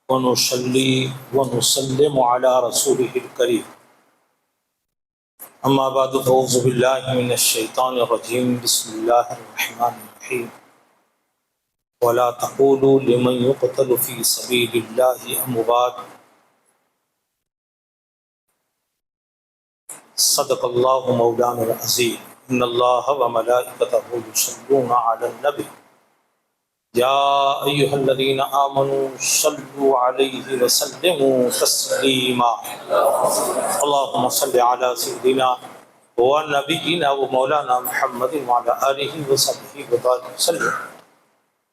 ونصلي ونسلم على رسوله الكريم أما بعد فأعوذ بالله من الشيطان الرجيم بسم الله الرحمن الرحيم ولا تقولوا لمن يقتل في سبيل الله أموات صدق الله مولانا العظيم إن الله وملائكته يصلون على النبي يا أيها الذين آمنوا صلوا عليه وسلموا تسليما اللهم صل على سيدنا ونبينا ومولانا محمد وعلى آله وصحبه وبارك وسلم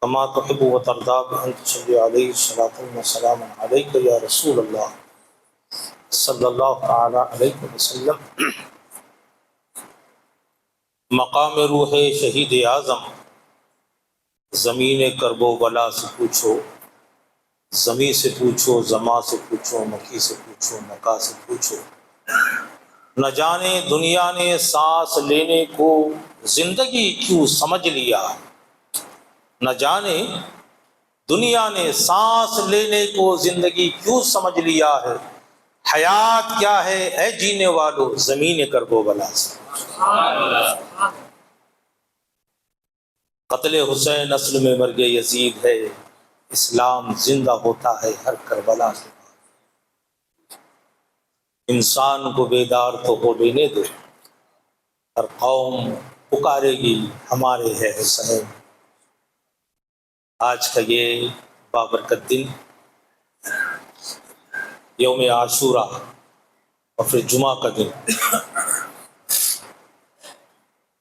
كما تحب وترضى بأن تصلي عليه الصلاة والسلام عليك يا رسول الله صلی اللہ تعالی علیہ وسلم۔ مقام روح شہید اعظم، زمین کرب و بلا سے پوچھو، زمیں سے پوچھو، زما سے پوچھو، مکی سے پوچھو، مکہ سے پوچھو، نہ جانے دنیا نے سانس لینے کو زندگی کیوں سمجھ لیا، نہ جانے دنیا نے سانس لینے کو زندگی کیوں سمجھ لیا ہے، حیات کیا ہے اے جینے والو زمین کرب و بلا سے۔ قتل حسین اصل میں مرگ یزید ہے، اسلام زندہ ہوتا ہے ہر کربلا سے۔ انسان کو بیدار تو ہو لینے دو، ہر قوم پکارے گی ہمارے ہے حسین۔ آج کا یہ بابرکت دن یوم عاشوراء اور پھر جمعہ کا دن،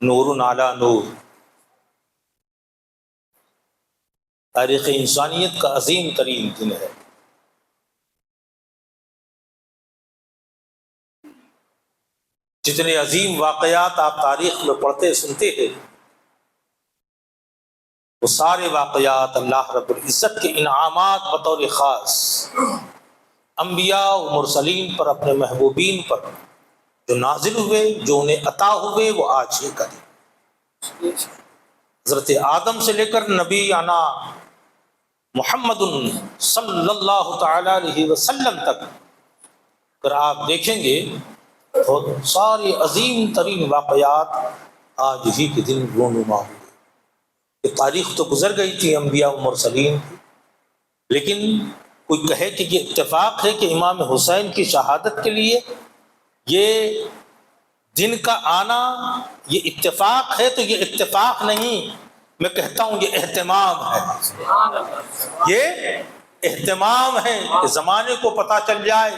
نور علی نور، تاریخ انسانیت کا عظیم ترین دن ہے۔ جتنے عظیم واقعات آپ تاریخ میں پڑھتے سنتے ہیں، وہ سارے واقعات اللہ رب العزت کے انعامات بطور خاص انبیاء و مرسلین پر، اپنے محبوبین پر جو نازل ہوئے، جو انہیں عطا ہوئے، وہ آج ہی کریں۔ حضرت آدم سے لے کر نبی آنا محمد صلی اللہ تعالی علیہ وسلم تک اگر آپ دیکھیں گے تو سارے عظیم ترین واقعات آج ہی کے دن رونما ہوئے۔ یہ تاریخ تو گزر گئی تھی انبیاء و مرسلین کی، لیکن کوئی کہے کہ یہ اتفاق ہے کہ امام حسین کی شہادت کے لیے یہ دن کا آنا یہ اتفاق ہے، تو یہ اتفاق نہیں، میں کہتا ہوں یہ اہتمام ہے۔ یہ اہتمام ہے کہ زمانے کو پتہ چل جائے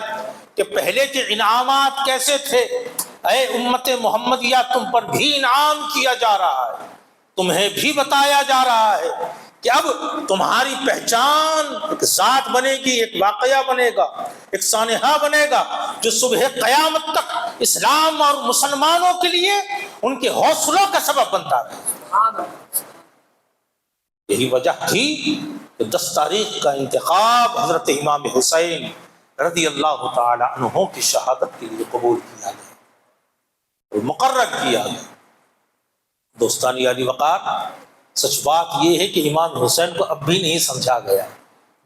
کہ پہلے کے انعامات کیسے تھے۔ اے امت محمدیہ، تم پر بھی انعام کیا جا رہا ہے، تمہیں بھی بتایا جا رہا ہے کہ اب تمہاری پہچان ایک ذات بنے گی، ایک واقعہ بنے گا، ایک سانحہ بنے گا جو صبح قیامت تک اسلام اور مسلمانوں کے لیے ان کے حوصلوں کا سبب بنتا ہے۔ یہی وجہ تھی کہ 10 تاریخ کا انتخاب حضرت امام حسین رضی اللہ تعالی عنہ کی شہادت کے لیے قبول کیا گیا اور مقرر کیا گیا۔ دوستان یاری وقار، سچ بات یہ ہے کہ امام حسین کو اب بھی نہیں سمجھا گیا۔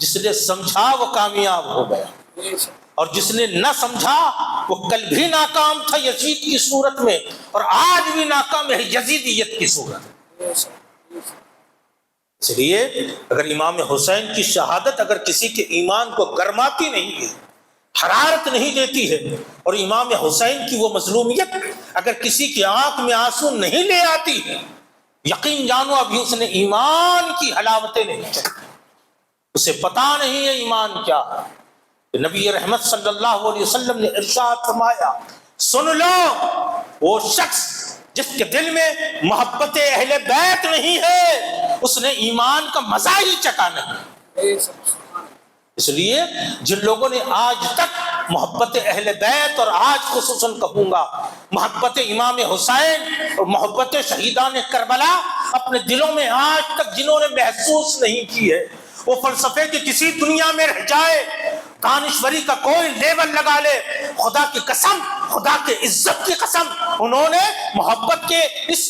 جس نے سمجھا وہ کامیاب ہو گیا، اور جس نے نہ سمجھا وہ کل بھی ناکام تھا یزید کی صورت میں، اور آج بھی ناکام ہے یزیدیت کی صورت میں۔ اس لیے اگر امام حسین کی شہادت اگر کسی کے ایمان کو گرماتی نہیں ہے، حرارت نہیں دیتی ہے، اور امام حسین کی وہ مظلومیت اگر کسی کی آنکھ میں آنسو نہیں لے آتی ہے، یقین جانو ابھی اس نے ایمان کی حلاوتیں نہیں چکھی، اسے پتا نہیں ہے ایمان کیا ہے۔ نبی رحمت صلی اللہ علیہ وسلم نے ارشاد فرمایا، سن لو وہ شخص جس کے دل میں محبت اہل بیت نہیں ہے، اس نے ایمان کا مزہ ہی چکھا نہیں۔ اس لیے جن لوگوں نے آج تک محبت اہل بیت، اور آج خصوصاً کہوں گا محبت امام حسین اور محبت شہیدان کربلا اپنے دلوں میں آج تک جنہوں نے محسوس نہیں کی ہے، وہ فلسفے کی کسی دنیا میں رہ جائے، دانشوری کا کوئی لیول لگا لے، خدا کی قسم، خدا کے عزت کی قسم، انہوں نے محبت کے اس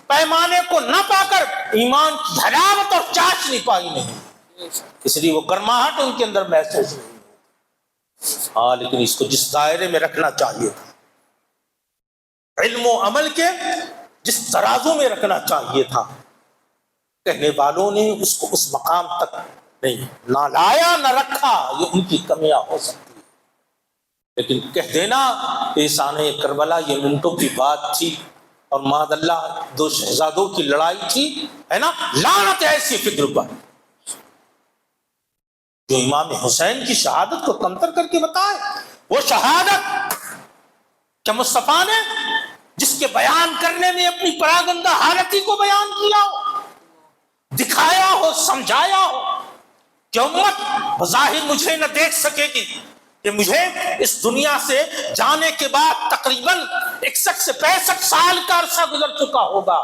پیمانے کو نہ پا کر ایمان کی حلاوت اور چاشنی پائی نہیں۔ اس لیے وہ گرماہٹ ان کے اندر محسوس نہیں ہوتی. ہاں لیکن اس کو جس دائرے میں رکھنا چاہیے تھا، علم و عمل کے جس ترازو میں رکھنا چاہیے تھا، کہنے والوں نے اس کو اس مقام تک نہیں نہ لایا نہ رکھا. یہ ان کی کمیاں ہو سکتی ہے، لیکن کہہ دینا احسان کربلا یہ منٹوں کی بات تھی اور معاذ اللہ دو شہزادوں کی لڑائی تھی، ہے نا، لعنت ہے ایسی فکر پر جو امام حسین کی شہادت کو کمتر کر کے بتائے. وہ شہادت کیا مصطفیٰ نے جس کے بیان کرنے میں اپنی پراگندہ حالتی کو بیان کیا ہو، دکھایا ہو، سمجھایا ہو کہ امت بظاہر مجھے نہ دیکھ سکے گی، کہ مجھے اس دنیا سے جانے کے بعد تقریباً 61 سے 65 سال کا عرصہ گزر چکا ہوگا.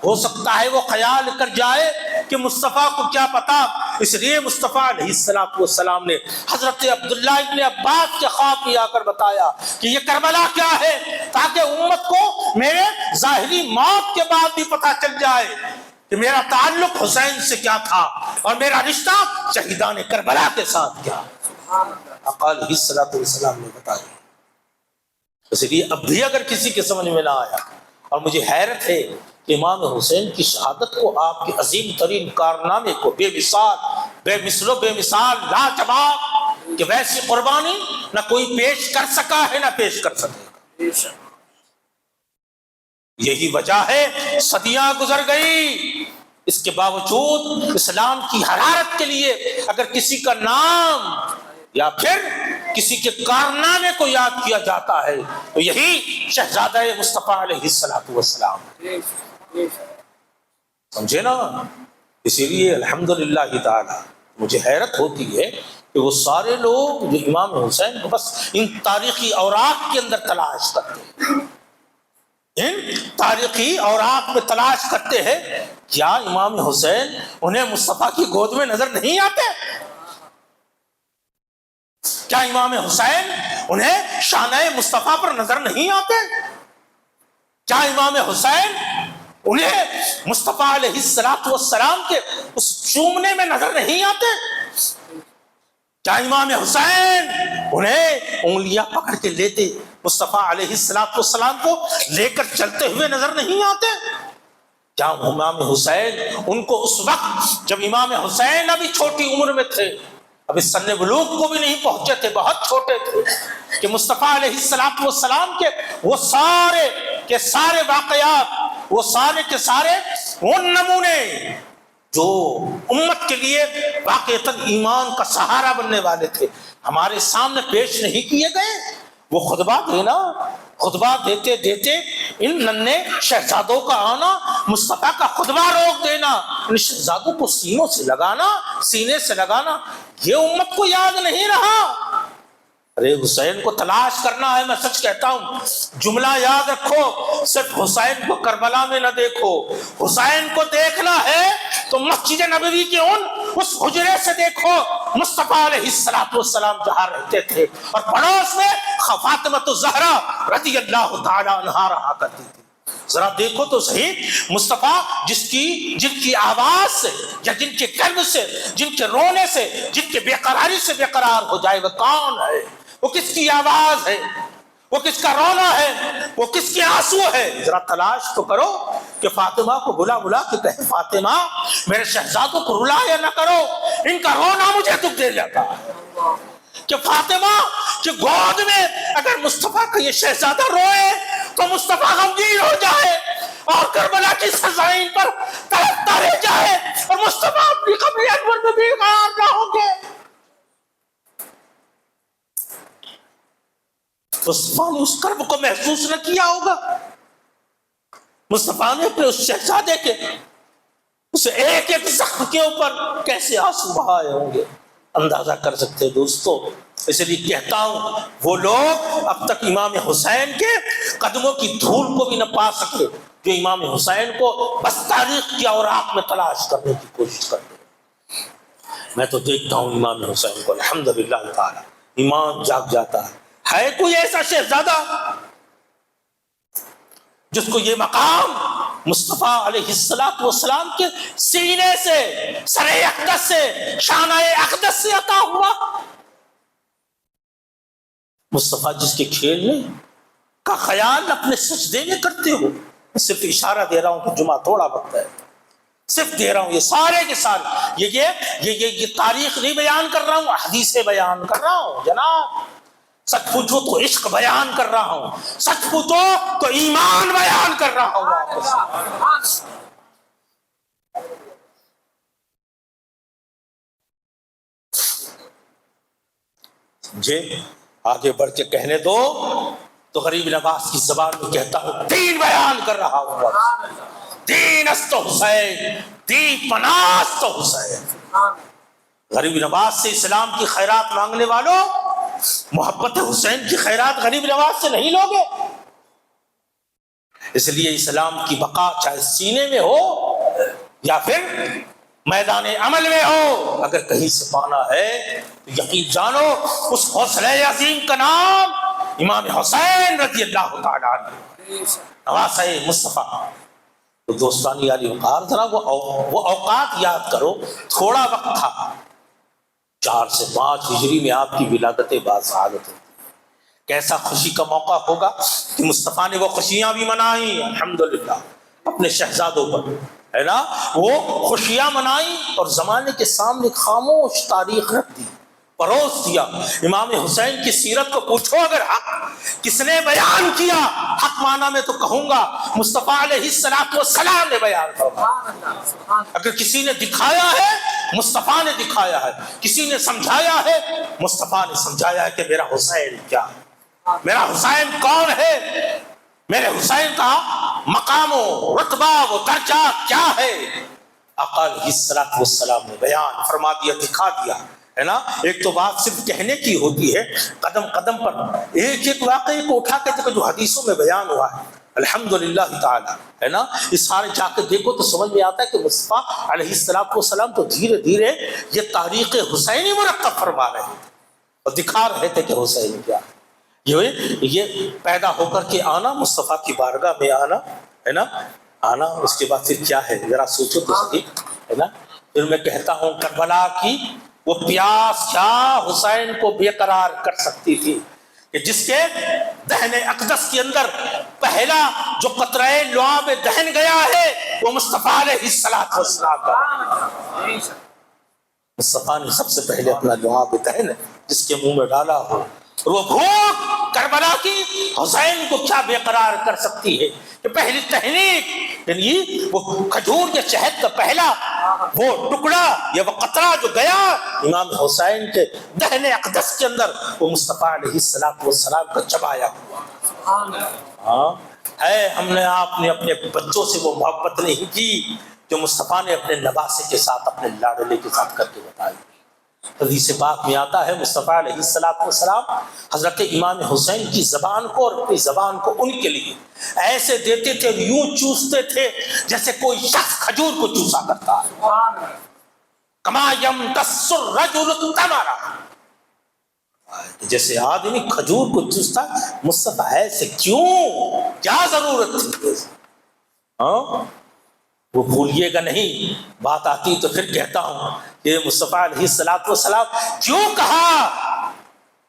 ہو سکتا ہے وہ خیال کر جائے کہ مصطفیٰ کو کیا پتا. اس لیے مصطفیٰ علیہ السلام نے حضرت عبداللہ ابن عباس کے خواب میں آ کر بتایا کہ یہ کربلا کیا ہے، تاکہ امت کو میرے ظاہری موت کے بعد بھی پتہ چل جائے کہ میرا تعلق حسین سے کیا تھا اور میرا رشتہ شہیدان کربلا کے ساتھ کیا. علیہ السلام نے بتایا. اس لیے اب بھی اگر کسی کے سمجھ میں نہ آیا، اور مجھے حیرت ہے کہ امام حسین کی شہادت کو، آپ کے عظیم ترین کارنامے کو، بے مثال، بے مثل و بے مثال، لاجواب، کہ ویسی قربانی نہ کوئی پیش کر سکا ہے نہ پیش کر سکے گا. یہی وجہ ہے صدیاں گزر گئی، اس کے باوجود اسلام کی حرارت کے لیے اگر کسی کا نام یا پھر کسی کے کارنامے کو یاد کیا جاتا ہے تو یہی شہزادہ مصطفیٰ علیہ السلام. سمجھے نا؟ اسی لیے الحمدللہ تعالی مجھے حیرت ہوتی ہے کہ وہ سارے لوگ جو امام حسین کو بس ان تاریخی اوراق کے اندر تلاش کرتے ہیں، ان تاریخی اوراق میں تلاش کرتے ہیں، کیا امام حسین انہیں مصطفیٰ کی گود میں نظر نہیں آتے؟ کیا امام حسین انہیں شانہ مصطفیٰ پر نظر نہیں آتے؟ کیا امام حسین انہیں مصطفیٰ علیہ السلام کے اس چومنے میں نظر نہیں آتے؟ کیا امام حسین انہیں انگلیاں پکڑ کے لیتے مصطفیٰ علیہ السلام کو لے کر چلتے ہوئے نظر نہیں آتے؟ کیا امام حسین ان کو اس وقت جب امام حسین ابھی چھوٹی عمر میں تھے، ابھی سن بلوغ کو بھی نہیں پہنچے تھے، بہت چھوٹے تھے، کہ مصطفیٰ علیہ السلام کے وہ سارے کے سارے واقعات، وہ سارے کے سارے وہ نمونے جو امت کے لیے واقعتاً ایمان کا سہارا بننے والے تھے، ہمارے سامنے پیش نہیں کیے گئے؟ وہ خطبہ دیتے دیتے ان ننھے شہزادوں کا آنا، مصطفیٰ کا خطبہ روک دینا، ان شہزادوں کو سینے سے لگانا، یہ امت کو یاد نہیں رہا. ارے حسین کو تلاش کرنا ہے. میں سچ کہتا ہوں، جملہ یاد رکھو، صرف حسین کو کربلا میں نہ دیکھو، حسین کو دیکھنا ہے تو مسجد نبوی کے اس حجرے سے دیکھو، مصطفیٰ علیہ السلام جہاں رہتے تھے، اور پڑوس میں فاطمہ الزہرا رضی اللہ تعالی عنہا رہا کرتی تھی. ذرا دیکھو تو صحیح، مصطفیٰ جن کی آواز سے یا جن کے قلب سے، جن کے رونے سے، جن کے بے قراری سے بے قرار ہو جائے، وہ کون ہے؟ وہ کس کی آواز ہے؟ وہ کس کا رونا ہے؟ وہ کس کے آنسو ہے؟ ذرا تلاش تو کرو کہ فاطمہ کو بلا کے کہے، فاطمہ میرے شہزادوں کو رلا یا نہ کرو، ان کا رونا مجھے دکھ دے جاتا ہے. کہ فاطمہ کی گود میں اگر مصطفیٰ کا یہ شہزادہ روئے تو مصطفیٰ غمگین ہو جائے اور کربلا کی سزائیں پر تڑپتا رہ جائے، اور مصطفیٰ اپنی قبر انور میں بھی قرار نہ ہوں گے. مصطفیٰ نے اس کرب کو محسوس نہ کیا ہوگا. مصطفیٰ نے اپنے اس شہزادے کے اس ایک ایک زخم کے اوپر کیسے آنسو بہائے ہوں گے، اندازہ کر سکتے دوستو. اس لیے کہتا ہوں، وہ لوگ اب تک امام حسین کے قدموں کی دھول کو بھی نہ پا سکے جو امام حسین کو بس تاریخ کی اوراق میں تلاش کرنے کی کوشش کرتے ہیں. میں تو دیکھتا ہوں امام حسین کو الحمدللہ تعالی ایمان جاگ جاتا ہے. کوئی ایسا شہزادہ جس کو یہ مقام مصطفیٰ علیہ السلام کے سینے سے، سر اقدس سے، شانہ اقدس سے عطا ہوا۔ مصطفیٰ جس کے کھیلنے کا خیال اپنے سجدے میں کرتے ہو، صرف اشارہ دے رہا ہوں کہ جمعہ تھوڑا وقت ہے، صرف دے رہا ہوں، یہ سارے کے سارے یہ تاریخ نہیں بیان کر رہا ہوں، حدیثیں بیان کر رہا ہوں جناب۔ سچ پوچھو تو عشق بیان کر رہا ہوں، سچ پوچھو تو ایمان بیان کر رہا ہوں آپ سے۔ سمجھے؟ آگے بڑھ کے کہنے دو تو غریب نواز کی زبان میں کہتا ہوں دین بیان کر رہا ہوں، دین است حسین، دین پناست حسین۔ غریب نواز سے اسلام کی خیرات مانگنے والوں، محبت حسین کی خیرات غریب نواز سے نہیں لوگے۔ اس لیے اسلام کی بقا چاہے سینے میں ہو یا پھر میدان عمل میں ہو، اگر کہیں سے پانا ہے تو یقین جانو اس حوصلہ عظیم کا نام امام حسین رضی اللہ تعالیٰ عنہ، نواسہ مصطفیٰ۔ تو دوستانی علی وقار، ذرا وہ اوقات یاد کرو، تھوڑا وقت تھا، 4 سے 5 ہجری میں آپ کی ولادت باصعادت ہوتی ہے۔ کیسا خوشی کا موقع ہوگا کہ مصطفیٰ نے وہ خوشیاں بھی منائیں الحمدللہ اپنے شہزادوں پر، ہے نا، وہ خوشیاں منائیں اور زمانے کے سامنے خاموش تاریخ رکھ دی، پروس دیا۔ امام حسین کی سیرت کو پوچھو، اگر حق کس نے بیان کیا، حق معنی میں تو کہوں گا مصطفیٰ علیہ السلام نے بیان کیا۔ اگر کسی نے دکھایا ہے مصطفیٰ نے دکھایا ہے، کسی نے سمجھایا ہے مصطفیٰ نے سمجھایا ہے کہ میرا حسین کیا، میرا حسین کون ہے، میرے حسین کا مقام و رتبہ و درجہ کیا ہے۔ آقا علیہ السلام نے بیان فرما دیا، دکھا دیا، ہے نا۔ ایک تو بات صرف کہنے کی ہوتی ہے، قدم قدم پر ایک ایک واقعے کو اٹھا کے دیکھو جو حدیثوں میں بیان ہوا ہے الحمدللہ تعالی، ہے نا، اس سارے جا کے دیکھو تو سمجھ میں آتا ہے کہ مصطفیٰ علیہ السلام تو دھیرے دھیرے یہ تاریخ حسینی مرتب فرما رہے ہیں اور دکھا رہے تھے کہ حسین کیا ہے۔ یہ پیدا ہو کر کے آنا، مصطفیٰ کی بارگاہ میں آنا، ہے نا، آنا، اس کے بعد پھر کیا ہے ذرا سوچو تو صحیح، ہے نا۔ پھر میں کہتا ہوں کربلا کی وہ پیاس کیا حسین کو بے قرار کر سکتی تھی کہ جس کے دہن اقدس کے اندر پہلا جو قطرہ لعاب دہن گیا ہے وہ مصطفیٰ علیہ السلام کا۔ مصطفیٰ نے سب سے پہلے اپنا لعاب دہن جس کے منہ میں ڈالا ہو، اور وہ بھوک کربلا کی حسین کو کیا بے قرار کر سکتی ہے کہ پہلی تحریک، یعنی وہ کھجور کے شہد کا پہلا وہ ٹکڑا یا وہ قطرہ جو گیا امام حسین کے دہن اقدس کے اندر، وہ مصطفیٰ علیہ السلام کا چبایا ہوا۔ ہاں ہے، ہم نے آپ نے اپنے بچوں سے وہ محبت نہیں کی جو مصطفیٰ نے اپنے نواسے کے ساتھ، اپنے لاڈلے کے ساتھ کر کے بتائی۔ حدیث پاک میں آتا ہے مصطفیٰ علیہ السلام حضرت امام حسین کی زبان کو اور اپنی زبان کو ان کے لیے ایسے دیتے تھے، یوں چوستے تھے جیسے کوئی شخص کھجور کو چوسا کرتا ہے، کما یمتص الرجل التمر، جیسے آدمی کھجور کو چوستا۔ مصطفیٰ ایسے کیوں، کیا ضرورت تھی؟ ہاں وہ بھولیے گا نہیں، بات آتی تو پھر کہتا ہوں کہ مصطفیٰ علیہ السلام کیوں کہا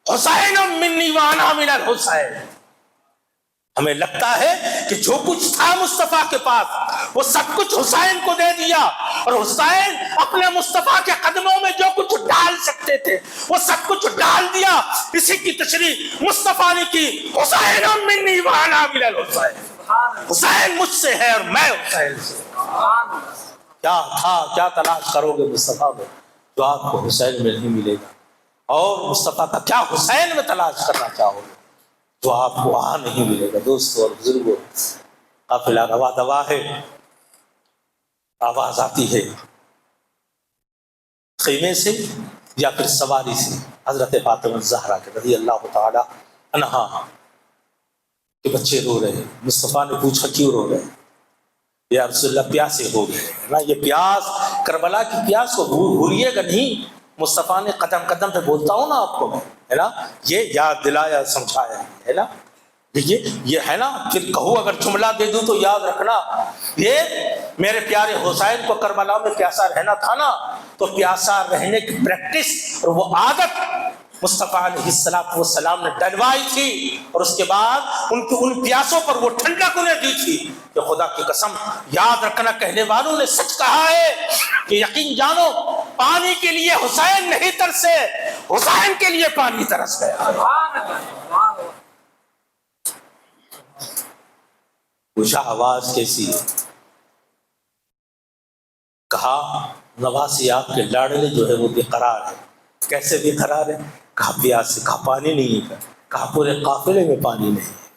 حسین منی وانا من الحسین۔ ہمیں لگتا ہے کہ جو کچھ تھا مصطفیٰ کے پاس وہ سب کچھ حسین کو دے دیا، اور حسین اپنے مصطفیٰ کے قدموں میں جو کچھ ڈال سکتے تھے وہ سب کچھ ڈال دیا۔ اسی کی تشریح مصطفیٰ نے کی، حسین منی وانا من الحسین، حسین مجھ سے ہے اور میں حسین سے۔ کیا تھا، کیا تلاش کرو گے مصطفیٰ میں جو آپ کو حسین میں نہیں ملے گا، اور مصطفیٰ کا کیا حسین میں تلاش کرنا چاہو گے جو آپ کو وہاں نہیں ملے گا۔ دوستو اور بزرگوں، قافلہ روا دوا ہے، آواز آتی ہے خیمے سے یا پھر سواری سے حضرت فاطمہ الزہرا کے رضی اللہ تعالی عنہا کہ بچے رو رہے ہیں۔ مصطفیٰ نے پوچھا کیوں رو رہے ہیں؟ یا رسول اللہ پیاسے ہو گئے نا۔ یہ پیاس، کربلا کی پیاس کو بھولیے گا نہیں، مصطفیٰ نے قدم قدم پہ بولتا ہوں نا آپ کو میں، ہے نا، یہ یاد دلایا سمجھایا ہے نا۔ دیکھیے یہ ہے نا، پھر کہوں اگر جملہ دے دوں تو یاد رکھنا، یہ میرے پیارے حسین کو کربلا میں پیاسا رہنا تھا نا، تو پیاسا رہنے کی پریکٹس اور وہ عادت مصطفیٰ علیہ السلام نے ڈلوائی تھی، اور اس کے بعد ان پیاسوں پر وہ ٹھنڈک انہیں دی تھی کہ خدا کی قسم یاد رکھنا، کہنے والوں نے سچ کہا ہے کہ یقین جانو پانی کے لیے حسین نہیں ترسے، حسین کے لیے پانی ترس گیا۔ پوچھا آواز کیسی ہے؟ کہا نواسی آپ کے لاڈلے جو ہے وہ بے قرار ہے۔ کیسے بے قرار ہے؟ کہا پیاس سے۔ کہا پانی نہیں ہے؟ کہا پورے قافلے میں پانی نہیں ہے،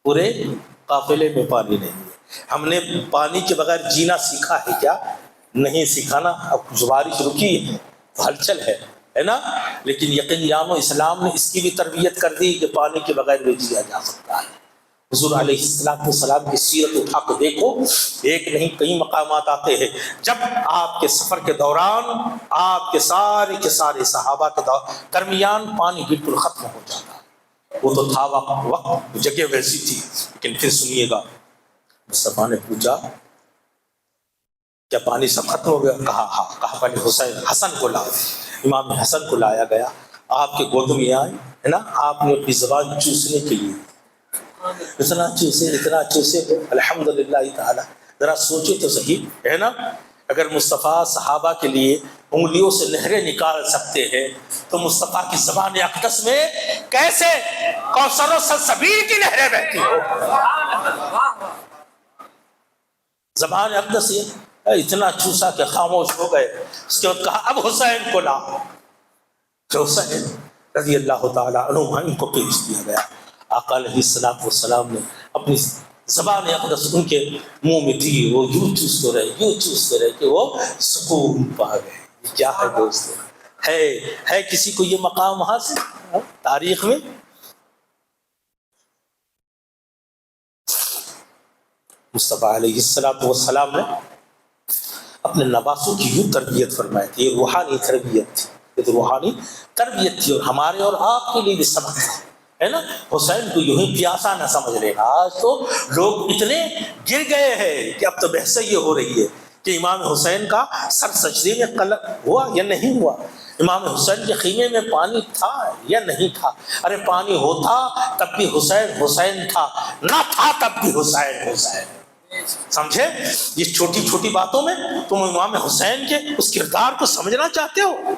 پورے قافلے میں پانی نہیں ہے۔ ہم نے پانی کے بغیر جینا سیکھا ہے کیا؟ نہیں سیکھا نا۔ اب بارش رکی ہے، ہلچل ہے نا، لیکن یقین جانو اسلام نے اس کی بھی تربیت کر دی کہ پانی کے بغیر بھی جیا جا سکتا ہے۔ حضور علیہ السلام کی سیرت اٹھا کے دیکھو، ایک نہیں کئی مقامات آتے ہیں جب آپ کے سفر کے دوران آپ کے سارے صحابہ کے درمیان پانی بالکل ختم ہو جاتا ہے۔ وہ تو تھا وقت جگہ ویسی تھی، لیکن پھر سنیے گا، مصطفیٰ نے پوچھا کیا پانی سب ختم ہو گیا؟ کہا ہاں۔ کہا پہلے حسن کو لاؤ۔ امام حسن کو لایا گیا، آپ کے گود میں آئے ہے نا، آپ نے اپنی زبان چوسنے کے لیے اتنا چوسے الحمدللہ تعالی۔ ذرا سوچے تو صحیح ہے نا، اگر مصطفیٰ صحابہ کے لیے انگلیوں سے نہریں نکال سکتے ہیں تو مصطفیٰ کی زبان اقدس میں کیسے کوثر و سلسبیل کی نہریں بہتی ہو۔ زبان اقدس اتنا چوسا کہ خاموش ہو گئے۔ اس کے بعد کہا اب حسین کو لا۔ حسین رضی اللہ تعالیٰ عنہ ان کو پیش دیا گیا۔ آقا علیہ السلام نے اپنی زبان اقدس ان کے منہ میں دی، وہ یوں چوستے رہے کہ وہ سکون پا گئے۔ یہ کیا ہے دوستو؟ ہے کسی کو یہ مقام حاصل تاریخ میں؟ مصطفیٰ علیہ السلام نے اپنے نواسوں کی یوں تربیت فرمائی تھی۔ یہ روحانی تربیت تھی، یہ تو روحانی تربیت تھی، اور ہمارے اور آپ کے لیے بھی سبق ہے نا۔ حسین کو یوں ہی پیاسا نہ سمجھ لینا۔ آج تو لوگ اتنے گر گئے ہیں کہ اب تو بحث یہ ہو رہی ہے کہ امام حسین کا سر سجدے میں قلب ہوا یا نہیں ہوا، امام حسین کے خیمے میں پانی تھا یا نہیں تھا۔ ارے پانی ہوتا تب بھی حسین تھا، نہ تھا تب بھی حسین۔ سمجھے؟ یہ چھوٹی چھوٹی باتوں میں تم امام حسین کے اس کردار کو سمجھنا چاہتے ہو؟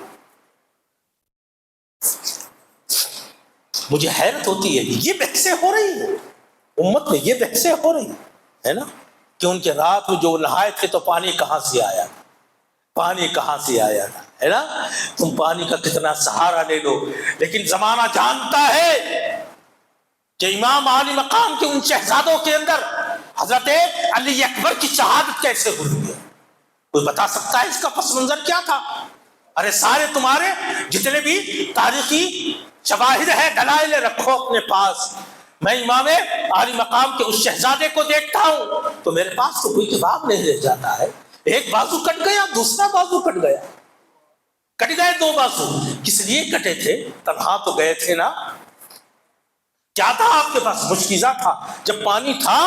مجھے حیرت ہوتی ہے یہ بحثیں ہو رہی ہیں امت میں، یہ بحثیں ہو رہی ہے نا، کہ ان کے رات میں جو نہائے تھے تو پانی کہاں سے آیا تھا، پانی کہاں سے آیا تھا، ہے نا۔ تم پانی کا کتنا سہارا لے لو، لیکن زمانہ جانتا ہے کہ امام عالی مقام کے ان شہزادوں کے اندر حضرت علی اکبر کی شہادت کیسے ہوئی ہے؟ کوئی بتا سکتا ہے اس کا پس منظر کیا تھا؟ ارے سارے تمہارے جتنے بھی تاریخی شواہد ہے، دلائل رکھو اپنے پاس۔ میں امام عالی مقام کے اس شہزادے کو دیکھتا ہوں تو میرے پاس تو کوئی جواب نہیں رہ جاتا ہے۔ ایک بازو کٹ گیا، دوسرا بازو کٹ گیا، کٹ گئے دو بازو۔ کس لیے کٹے تھے؟ تنہا تو گئے تھے نا۔ کیا تھا آپ کے پاس؟ مشکیزہ تھا۔ جب پانی تھا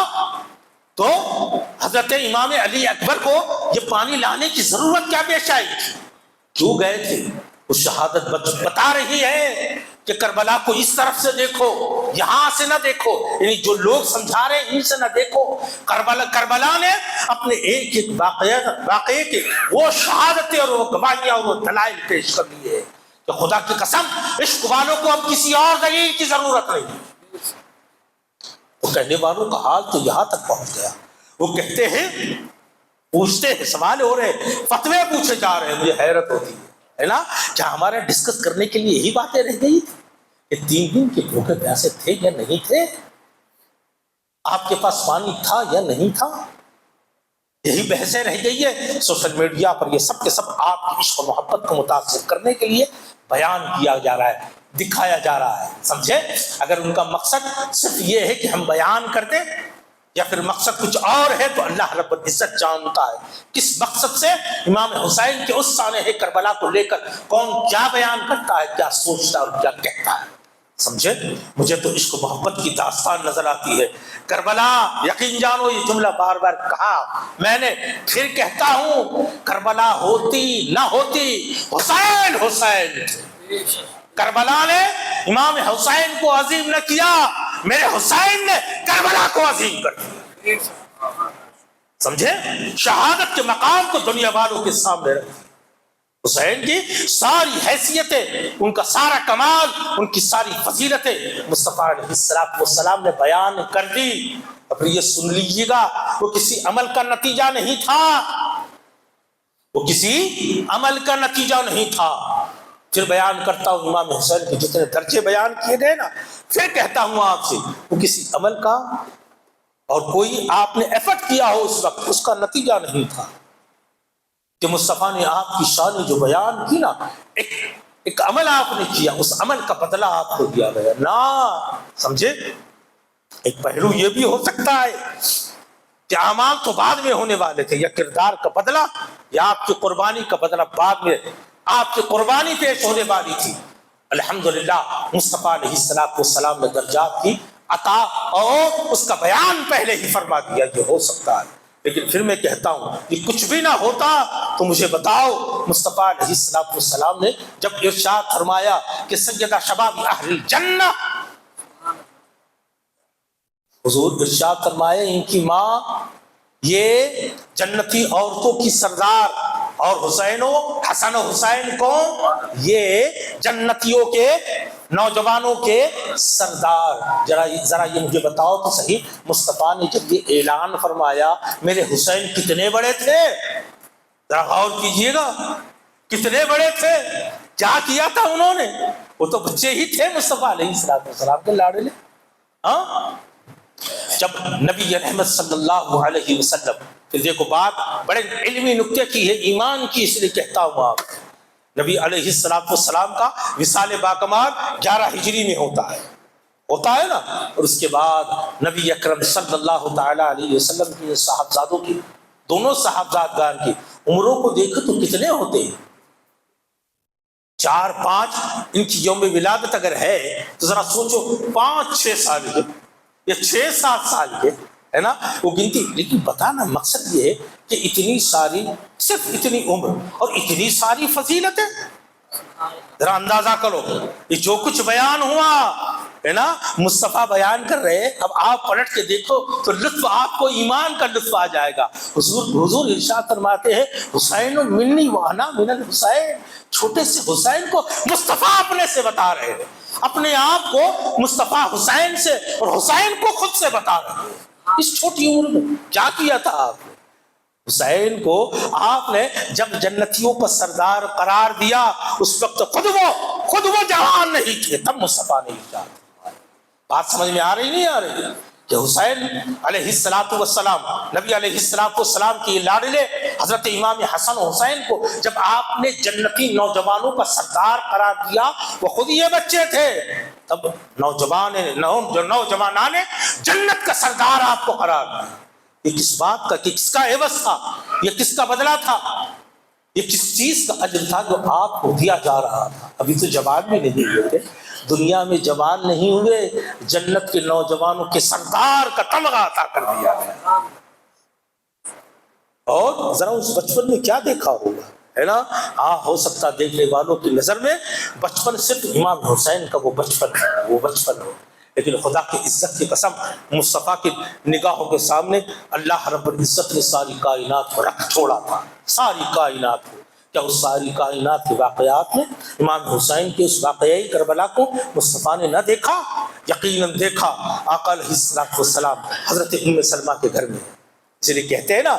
تو حضرت امام علی اکبر کو یہ پانی لانے کی ضرورت کیا پیش آئی؟ کیوں گئے تھے؟ وہ شہادت بتا رہی ہے کہ کربلا کو اس طرف سے دیکھو، یہاں سے نہ دیکھو، یعنی جو لوگ سمجھا رہے ہیں ان سے نہ دیکھو۔ کربلا نے اپنے ایک ایک واقعے کے وہ شہادتیں اور وہ گواہیاں اور وہ دلائل پیش کر لیے کہ خدا کی قسم عشق والوں کو اب کسی اور دلیل کی ضرورت نہیں۔ وہ کہنے والوں کا حال تو یہاں تک پہنچ گیا، وہ کہتے ہیں، پوچھتے ہیں، سوال ہو رہے، فتوے پوچھے جا رہے ہیں۔ مجھے حیرت ہوتی ہے نا، کیا ہمارے ڈسکس کرنے کے لیے یہی باتیں رہ گئی تھی کہ 3 دن کے بھوکے پیاسے تھے یا نہیں تھے؟ آپ کے پاس پانی تھا یا نہیں تھا؟ یہی بحثیں رہ گئی ہے۔ سوشل میڈیا پر یہ سب کے سب آپ کی عشق و محبت کو متاثر کرنے کے لیے بیان کیا جا رہا ہے، دکھایا جا رہا ہے، سمجھے؟ اگر ان کا مقصد صرف یہ ہے کہ ہم بیان کر دیں یا پھر مقصد کچھ اور ہے تو اللہ رب العزت جانتا ہے کس مقصد سے امام حسین کے اس سانحہ کربلا کو لے کر کون کیا بیان کرتا ہے، کیا سوچتا ہے اور کیا کہتا ہے، سمجھے؟ مجھے تو عشق و محبت کی داستان نظر آتی ہے۔ کربلا، یقین جانو یہ جملہ بار بار کہا میں نے، پھر کہتا ہوں، کربلا ہوتی نہ ہوتی حسین حسین تھے۔ کربلا نے امام حسین کو عظیم نہ کیا، میرے حسین نے کربلا کو عظیم کر دیا۔ سمجھے؟ شہادت کے مقام کو دنیا والوں کے سامنے رکھ، حسین کی ساری حیثیتیں، ان کا سارا کمال، ان کی ساری فضیلتیں مصطفیٰ علیہ السلام نے بیان کر دی۔ اب یہ سن لیجیے گا، وہ کسی عمل کا نتیجہ نہیں تھا، وہ کسی عمل کا نتیجہ نہیں تھا۔ پھر بیان کرتا ہوں امام حسین کے جتنے درجے بیان کیے گئے نا، پھر کہتا ہوں آپ سے، وہ کسی عمل کا اور کوئی آپ نے ایفرٹ کیا ہو اس وقت، اس کا نتیجہ نہیں تھا کہ مصطفیٰ نے آپ کی شان جو بیان کی نا، ایک عمل آپ نے کیا، اس عمل کا بدلہ آپ کو دیا گیا نا۔ سمجھے؟ ایک پہلو یہ بھی ہو سکتا ہے کہ اعمال تو بعد میں ہونے والے تھے، یا کردار کا بدلہ یا آپ کی قربانی کا بدلہ بعد میں، آپ کی قربانی پیش ہونے والی تھی۔ الحمدللہ مصطفیٰ علیہ السلام نے درجات کی عطا اور اس کا بیان پہلے ہی فرما دیا، یہ ہو سکتا ہے۔ لیکن پھر میں کہتا ہوں کہ کچھ بھی نہ ہوتا تو مجھے بتاؤ، مصطفیٰ علیہ السلام نے جب ارشاد فرمایا کہ سیدہ شباب اہل الجنہ، حضور ارشاد فرمایا ان کی ماں یہ جنتی عورتوں کی سردار، اور حسن و حسین کو یہ جنتیوں کے نوجوانوں کے سردار۔ ذرا یہ مجھے بتاؤ تو صحیح، مصطفیٰ نے جب یہ اعلان فرمایا میرے حسین کتنے بڑے تھے؟ ذرا غور کیجئے گا، کتنے بڑے تھے؟ کیا کیا تھا انہوں نے؟ وہ تو بچے ہی تھے مصطفیٰ علیہ السلام کے لاڈلے۔ ہاں، جب نبی رحمت صلی اللہ علیہ وسلم، پھر دیکھو بات بڑے علمی نکتے کی ہے، ایمان کی، اس لیے کہتا ہوں آپ، نبی علیہ السلام کا وصال باقمار 11 ہجری میں ہوتا ہے نا، اور اس کے بعد نبی اکرم صلی اللہ تعالی علیہ وسلم کی صاحبزادوں کی، دونوں صاحبزادگان کی عمروں کو دیکھو تو کتنے ہوتے ہیں؟ 4-5، ان کی یوم ولادت اگر ہے تو ذرا سوچو 5-6 سال کے یا 6-7 سال کے، ہے نا، وہ گنتی۔ لیکن بتانا مقصد یہ ہے کہ اتنی ساری، صرف اتنی عمر اور اتنی ساری فضیلتیں، ذرا اندازہ کرو، یہ جو کچھ بیان ہوا ہے نا، مصطفیٰ بیان کر رہے، اب آپ پلٹ کے دیکھو تو لطف، آپ کو ایمان کا لطف آ جائے گا۔ حضور ارشاد فرماتے ہیں حسین منی وانا من الحسین، چھوٹے سے حسین کو مصطفیٰ اپنے سے بتا رہے ہیں، اپنے آپ کو مصطفیٰ حسین سے اور حسین کو خود سے بتا رہے ہیں۔ اس چھوٹی عمر میں کیا کیا تھا آپ نے؟ حسین کو آپ نے جب جنتیوں کا سردار قرار دیا، اس وقت خود وہ جوان نہیں تھے، تب مصطفیٰ نے ارشاد۔ بات سمجھ میں آ رہی نہیں آ رہی کہ حسین علیہ السلام، نبی علیہ السلام کی لاڈلے حضرت امام حسن و حسین کو جب آپ نے جنتی نوجوانوں کا سردار قرار دیا، وہ خود یہ بچے تھے، تب نوجوانان جنت کا سردار آپ کو قرار دیا۔ یہ کس بات کا، کہ کس کا عوض تھا، یہ کس کا بدلہ تھا، یہ کس چیز کا اجر تھا جو آپ کو دیا جا رہا تھا؟ ابھی تو جوان بھی نہیں ہوئے تھے، دنیا میں جوان نہیں ہوئے، جنت کے نوجوانوں کے سردار کا تمغہ عطا کر دیا گیا۔ اور ذرا اس بچپن میں کیا دیکھا ہوگا، ہے نا؟ ہاں، ہو سکتا دیکھنے والوں کی نظر میں بچپن صرف امام حسین کا وہ بچپن ہو، لیکن خدا کی عزت کی قسم، مصطفیٰ کی نگاہوں کے سامنے اللہ رب العزت نے ساری کائنات کو رکھ چھوڑا تھا، ساری کائنات کو۔ کیا اس ساری کائنات کے واقعات میں امام حسین کے اس واقعی کربلا کو مصطفیٰ نے نہ دیکھا؟ یقیناً دیکھا۔ آقا علیہ السلام حضرت ام سلمہ کے گھر میں، اس لیے کہتے ہیں نا،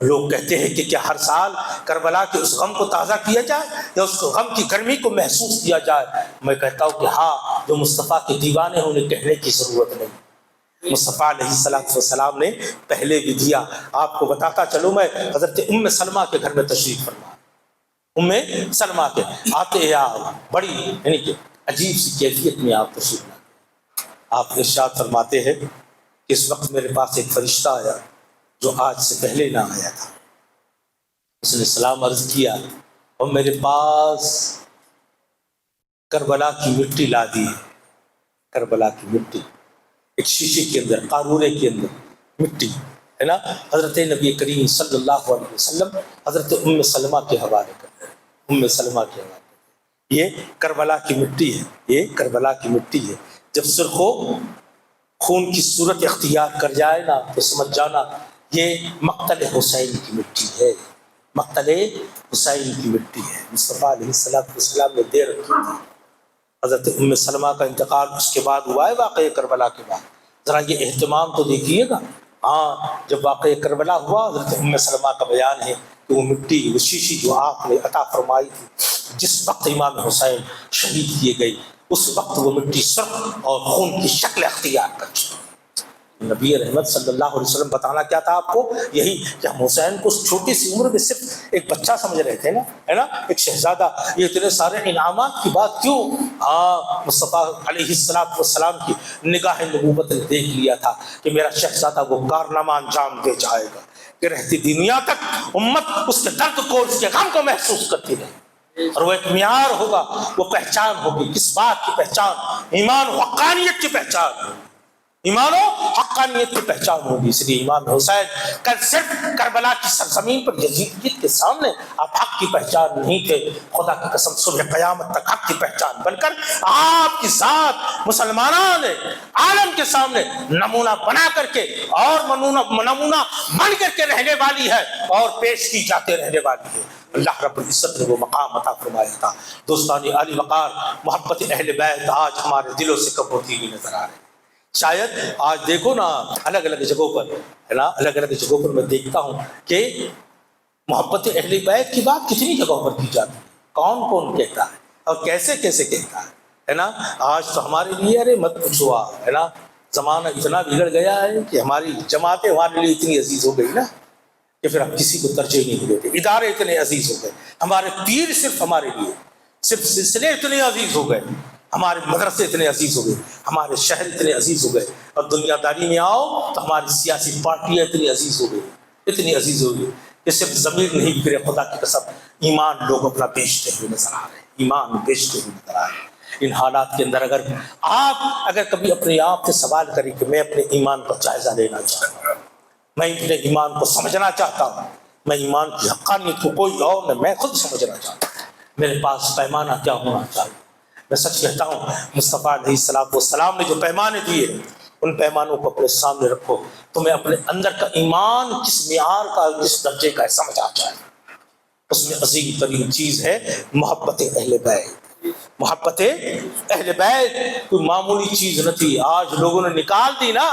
لوگ کہتے ہیں کہ کیا ہر سال کربلا کے اس غم کو تازہ کیا جائے یا اس غم کی گرمی کو محسوس کیا جائے؟ میں کہتا ہوں کہ ہاں، جو مصطفیٰ کے دیوانے انہیں کہنے کی ضرورت نہیں۔ مصطفیٰ علیہ السلام نے پہلے بھی دیا۔ آپ کو بتاتا چلوں، میں حضرت ام سلمہ کے گھر میں تشریف فرما، ام سلمہ کے آتے ہیں آپ، بڑی یعنی کہ عجیب سی کیفیت میں آپ تشریف لاتے ہیں۔ آپ ارشاد فرماتے ہیں کہ اس وقت میرے پاس ایک فرشتہ آیا جو آج سے پہلے نہ آیا تھا۔ اس نے سلام عرض کیا اور میرے پاس کربلا کی مٹی لا دی ہے، کربلا کی مٹی ایک شیشے کے اندر، قارورے کے اندر مٹی ہے نا، حضرت نبی کریم صلی اللہ علیہ وسلم حضرت ام سلمہ کے حوالے کرتے ہیں، ام سلمہ کے حوالے کرتے ہیں۔ یہ کربلا کی مٹی ہے، یہ کربلا کی مٹی ہے۔ جب سرخو خون کی صورت اختیار کر جائے نا تو سمجھ جانا یہ مقتل حسین کی مٹی ہے، مقتل حسین کی مٹی ہے۔ مصطفیٰ علیہ السلام نے دے رکھی تھی۔ حضرت ام سلمہ کا انتقال اس کے بعد ہوا ہے، واقعہ کربلا کے بعد۔ ذرا یہ اہتمام تو دیکھیے گا۔ ہاں، جب واقعہ کربلا ہوا حضرت ام سلمہ کا بیان ہے کہ وہ مٹی، وہ شیشی جو آپ نے عطا فرمائی تھی جس وقت امام حسین شہید کیے گئے، اس وقت وہ مٹی سرخ اور خون کی شکل اختیار کر چکی۔ نبی رحمت صلی اللہ علیہ وسلم بتانا کیا تھا آپ کو؟ یہی کہ ہم حسین کو اس چھوٹی سی عمر میں صرف ایک بچہ سمجھ رہے تھے نا، ہے نا، ایک شہزادہ۔ یہ اتنے سارے انعامات کی بات کیوں؟ ہاں، مصطفیٰ علیہ السلام کی نگاہ نبوت نے دیکھ لیا تھا کہ میرا شہزادہ وہ کارنامہ انجام دے جائے گا کہ رہتی دنیا تک امت اس کے درد کو، اس کے غم کو محسوس کرتی رہے، اور وہ ایک معیار ہوگا، وہ پہچان ہوگی۔ کس بات کی پہچان؟ ایمان و حقانیت کی پہچان، ایمان و حقانیت کی پہچان ہوگی۔ اس لیے امام حسین کل صرف کربلا کی سرزمین پر یزیدیت کے سامنے آپ حق کی پہچان نہیں تھے، خدا کی قسم صبح قیامت تک حق کی پہچان بن کر آپ کی ذات مسلمانوں نے عالم کے سامنے نمونہ بنا کر کے اور نمونہ بن کر کے رہنے والی ہے اور پیش کی جاتے رہنے والی ہے۔ اللہ رب العزت نے وہ مقام عطا فرمایا تھا۔ دوستان عالی وقار، محبت اہل بیت آج ہمارے دلوں سے کم ہوتی ہوئی نظر آ رہی ہے۔ شاید آج دیکھو نا الگ الگ جگہوں پر، ہے نا، الگ الگ جگہوں پر میں دیکھتا ہوں کہ محبت اہل بیت کی بات کتنی جگہوں پر کی جاتی ہے، کون کون کہتا ہے اور کیسے کیسے کہتا ہے نا۔ آج تو ہمارے لیے ارے مت پوچھو، ہے نا، زمانہ اتنا بگڑ گیا ہے کہ ہماری جماعتیں ہمارے لیے اتنی عزیز ہو گئی نا کہ پھر ہم کسی کو ترجیح نہیں دیتے۔ ادارے اتنے عزیز ہو گئے، ہمارے پیر صرف ہمارے لیے، صرف سلسلے اتنے عزیز ہو گئے، ہمارے مدرسے اتنے عزیز ہو گئے، ہمارے شہر اتنے عزیز ہو گئے، اور دنیا داری میں آؤ تو ہماری سیاسی پارٹیاں اتنی عزیز ہو گئی، اتنی عزیز ہو گئی کہ صرف ضمیر نہیں بگڑے، خدا کی قسم ایمان لوگ اپنا بیچتے ہوئے نظر آ رہے ہیں، ایمان بیچتے ہوئے نظر آ رہے ہیں۔ ان حالات کے اندر اگر کبھی اپنے آپ سے سوال کریں کہ میں اپنے ایمان پر جائزہ لینا چاہتا ہوں، میں اپنے ایمان کو سمجھنا چاہتا ہوں، میں ایمان کی حقانیت کو کوئی اور نہیں، میں خود سمجھنا چاہتا ہوں، میرے پاس پیمانہ کیا ہونا چاہیے؟ میں سچ کہتا ہوں مصطفیٰ علیہ السلام نے جو پیمانے دیے ان پیمانوں کو اپنے سامنے رکھو، تمہیں اپنے اندر کا ایمان کس معیار کا، کس درجے کا ہے سمجھ آ جائے۔ اس میں عظیم ترین چیز ہے محبت اہل بیت۔ محبت اہل بیت کوئی معمولی چیز نہ تھی، آج لوگوں نے نکال دی نا،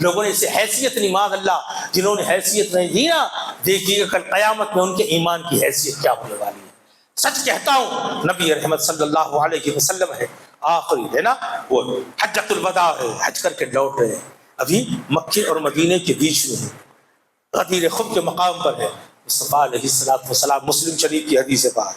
لوگوں نے اسے حیثیت نہیں، معاذ اللہ جنہوں نے حیثیت نہیں دی نا، دیکھیے گا کل قیامت میں ان کے ایمان کی حیثیت کیا ہونے والی ہے۔ سچ کہتا ہوں نبی رحمت صلی اللہ علیہ وسلم ہے آخری، ہے نا، وہ حجۃ الوداع ہے، حج کر کے لوٹ رہے ہیں، ابھی مکے اور مدینے کے بیچ میں ہے، غدیر خم کے مقام پر ہے۔ مصطفیٰ علیہ السلام، مسلم شریف کی حدیث بات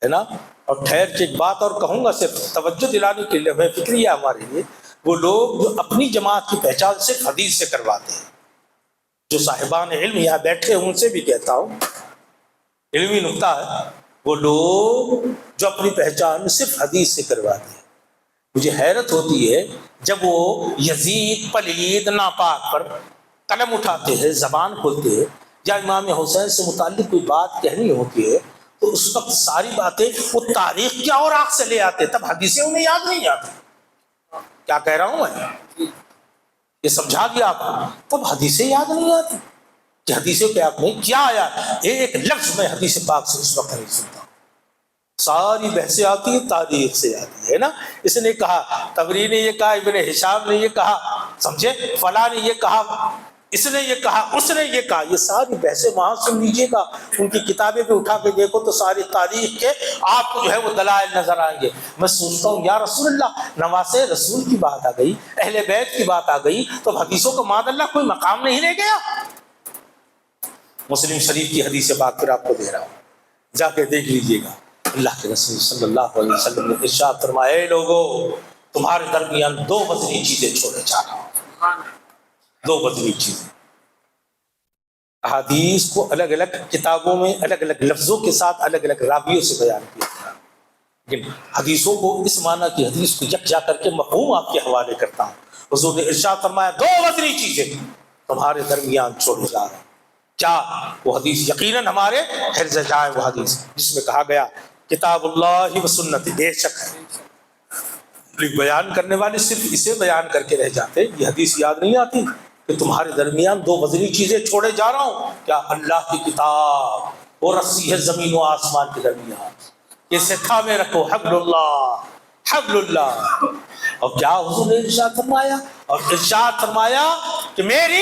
ہے نا۔ اور ٹھہر کے ایک بات اور کہوں گا صرف توجہ دلانے کے لیے، میں فکری ہے ہمارے لیے، وہ لوگ جو اپنی جماعت کی پہچان صرف حدیث سے کرواتے ہیں، جو صاحبان علم یہاں بیٹھے ہیں ان سے بھی کہتا ہوں، علمی نقطہ ہے، وہ لوگ جو اپنی پہچان صرف حدیث سے کرواتے ہیں، مجھے حیرت ہوتی ہے جب وہ یزید پلید ناپاک پر قلم اٹھاتے ہیں، زبان کھولتے ہیں، یا امام حسین سے متعلق کوئی بات کہنی ہوتی ہے تو اس وقت ساری باتیں وہ تاریخ کیا اور آنکھ سے لے آتے، تب حدیثیں انہیں یاد نہیں آتی۔ کیا کہہ رہا ہوں میں؟ یہ سمجھا دیا آپ کو، تب حدیثیں یاد نہیں آتی کہ حدیث پاک میں کیا آیا۔ ایک لفظ میں حدیث پاک سے اس وقت نہیں سنتا، ساری بحثیں آتی ہیں تاریخ سے آتی ہے نا۔ اس نے کہا، طبری نے یہ کہا، ابن ہشام نے یہ کہا، سمجھے، فلاں نے یہ کہا، اس نے یہ کہا، اس نے یہ کہا، یہ ساری بحثیں وہاں سن لیجیے گا، ان کی کتابیں پہ اٹھا کے دیکھو تو ساری تاریخ کے آپ کو جو ہے وہ دلائل نظر آئیں گے۔ میں سوچتا ہوں یا رسول اللہ، نواسے رسول کی بات آ گئی، اہل بیت کی بات آ گئی، تو حدیثوں کا معاذ اللہ کوئی مقام نہیں رہ گیا۔ مسلم شریف کی حدیث پاک پھر آپ کو دے رہا ہوں، جا کے دیکھ لیجئے گا۔ اللہ کے رسول صلی اللہ علیہ وسلم نے ارشاد فرمایا، اے لوگو، تمہارے درمیان دو بدلی چیزیں چھوڑے جا رہا ہوں، دو بدلی چیزیں۔ احادیث کو الگ الگ کتابوں میں الگ الگ لفظوں کے ساتھ الگ الگ راویوں سے بیان کیا گیا۔ لیکن حدیثوں کو اس معنی کی حدیث کو یکجا کر کے مفہوم آپ کے حوالے کرتا ہوں. حضور نے ارشاد فرمایا 2 وزنی چیزیں تمہارے درمیان چھوڑے جا رہے ہیں. کیا؟ وہ حدیث یقیناً ہمارے حرز جائے، وہ حدیث جس میں کہا گیا کتاب اللہ و سنت. بے شک بیان کرنے والے صرف اسے بیان کر کے رہ جاتے، یہ حدیث یاد نہیں آتی کہ تمہارے درمیان 2 وزنی چیزیں چھوڑے جا رہا ہوں. کیا؟ اللہ کی کتاب اور رسی ہے زمین و آسمان کے درمیان، اسے تھامے رکھو، حبل اللہ حبل اللہ. اور کیا حضور نے ارشاد فرمایا؟ اور ارشاد فرمایا کہ میری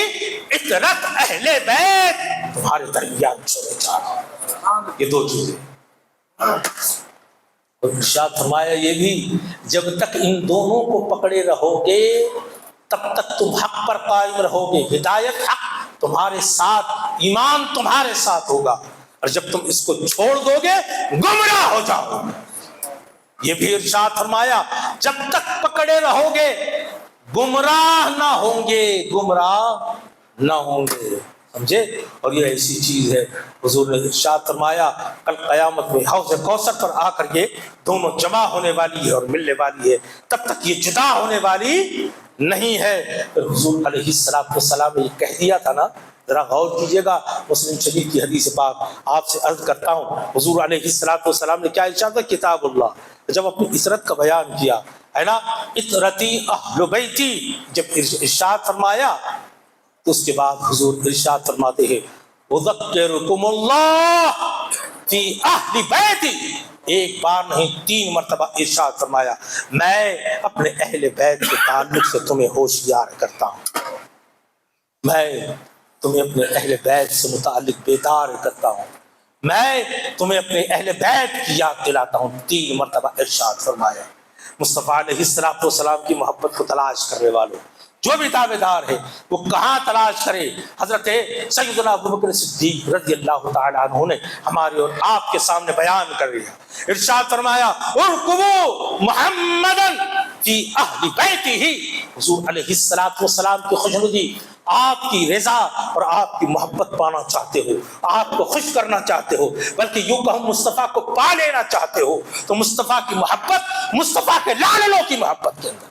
اطرت اہل بیت تمہارے درمیان چھوڑے جا رہا ہوں. یہ 2 چیزیں. اور ارشاد فرمایا یہ بھی جب تک ان دونوں کو پکڑے رہو گے تب تک تم حق پر قائم رہو گے. ہدایت حق تمہارے ساتھ، ایمان تمہارے ساتھ ہوگا، اور جب تم اس کو چھوڑ دو گے گمراہ ہو جاؤ گے. یہ بھی ارشاد فرمایا جب تک پکڑے رہو گے گمراہ نہ ہوں گے، گمراہ نہ ہوں گے. سمجھے؟ اور یہ ایسی چیز ہے، حضور نے ارشاد فرمایا کل قیامت میں حوض کوثر پر آ کر یہ دونوں جمع ہونے والی ہے اور ملنے والی ہے، تب تک یہ جدا ہونے والی نہیں ہے. حضور علیہ السلام نے یہ کہہ دیا تھا نا، ذرا غور کیجئے گا. مسلم شریف کی حدیث پاک آپ سے عرض کرتا ہوں، حضور علیہ السلام نے کیا ارشاد کیا؟ کتاب اللہ. جب اپنی عطرت کا بیان کیا ہے نا، عطرتی اہل بیتی، جب ارشاد فرمایا تو اس کے بعد حضور ارشاد فرماتے ہیں اذکرکم اللہ فی اہل بیتی. ایک بار نہیں 3 مرتبہ ارشاد فرمایا میں اپنے اہل بیت کے تعلق سے تمہیں ہوشیار کرتا ہوں، میں تمہیں اپنے اہل بیت سے متعلق بیدار کرتا ہوں، میں تمہیں اپنے اہل بیت کی یاد دلاتا ہوں. 3 مرتبہ ارشاد فرمایا. مصطفیٰ علیہ السلام کی محبت کو تلاش کرنے والوں، جو بھی دعوے دار ہے وہ کہاں تلاش کرے؟ حضرت سیدنا ابوبکر صدیق رضی اللہ تعالیٰ عنہ نے ہمارے اور آپ کے سامنے بیان کر دیا. ارشاد فرمایا ارکبوا محمدا فی اہل بیتہ. حضور علیہ السلام کی خوشنودی، آپ کی رضا اور آپ کی محبت پانا چاہتے ہو، آپ کو خوش کرنا چاہتے ہو، بلکہ یوں کہ ہم مصطفیٰ کو پا لینا چاہتے ہو، تو مصطفیٰ کی محبت مصطفیٰ کے لالوں کی محبت کے اندر،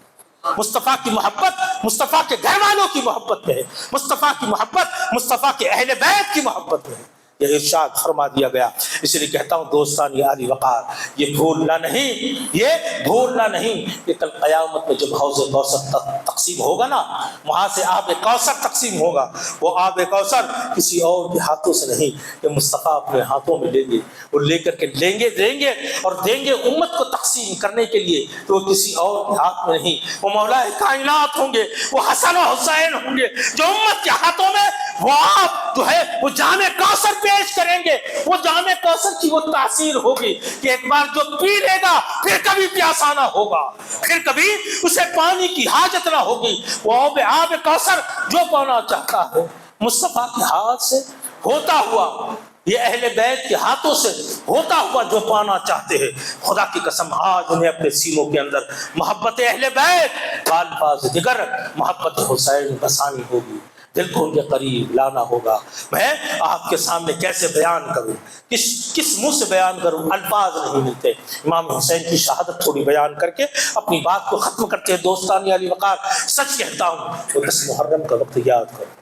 مصطفیٰ کی محبت مصطفیٰ کے گھر والوں کی محبت میں ہے، مصطفیٰ کی محبت مصطفیٰ کے اہل بیت کی محبت میں ہے. یہ ارشاد فرما دیا گیا. اس لیے کہتا ہوں دوستان عالی وقار، یہ بھولنا نہیں، یہ بھولنا نہیں کہ کل قیامت میں جب حوض کوثر تقسیم ہوگا نا، وہاں سے آب کوثر تقسیم ہوگا. وہ آب کوثر کسی اور کے ہاتھوں سے نہیں، یہ مصطفیٰ اپنے ہاتھوں میں لیں گے، وہ لے کر کے دیں گے اور دیں گے امت کو تقسیم کرنے کے لیے. تو وہ کسی اور کے ہاتھ میں نہیں، وہ مولا کائنات ہوں گے، وہ حسن و حسین ہوں گے جو امت کے ہاتھوں میں وہ آپ جو ہے وہ جام کوثر پیش کریں گے. وہ جام کوثر کی وہ تاثیر ہوگی کہ ایک بار جو پی لے گا پھر کبھی پیاسا نہ ہوگا، پھر کبھی اسے پانی کی حاجت نہ ہوگی. وہ آب کوثر جو پانا چاہتا ہے مصطفیٰ کے ہاتھ سے ہوتا ہوا، یہ اہل بیت کے ہاتھوں سے ہوتا ہوا جو پانا چاہتے ہیں، خدا کی قسم آج انہیں اپنے سینوں کے اندر محبت اہل بیت الفاظ دیگر محبت حسین بسانی ہوگی، دل کو ان کے قریب لانا ہوگا. میں آپ کے سامنے کیسے بیان کروں، کس منہ سے بیان کروں، الفاظ نہیں ملتے. امام حسین کی شہادت تھوڑی بیان کر کے اپنی بات کو ختم کرتے ہیں. دوستان علی وقار، سچ کہتا ہوں وہ 10 محرم کا وقت یاد کرو،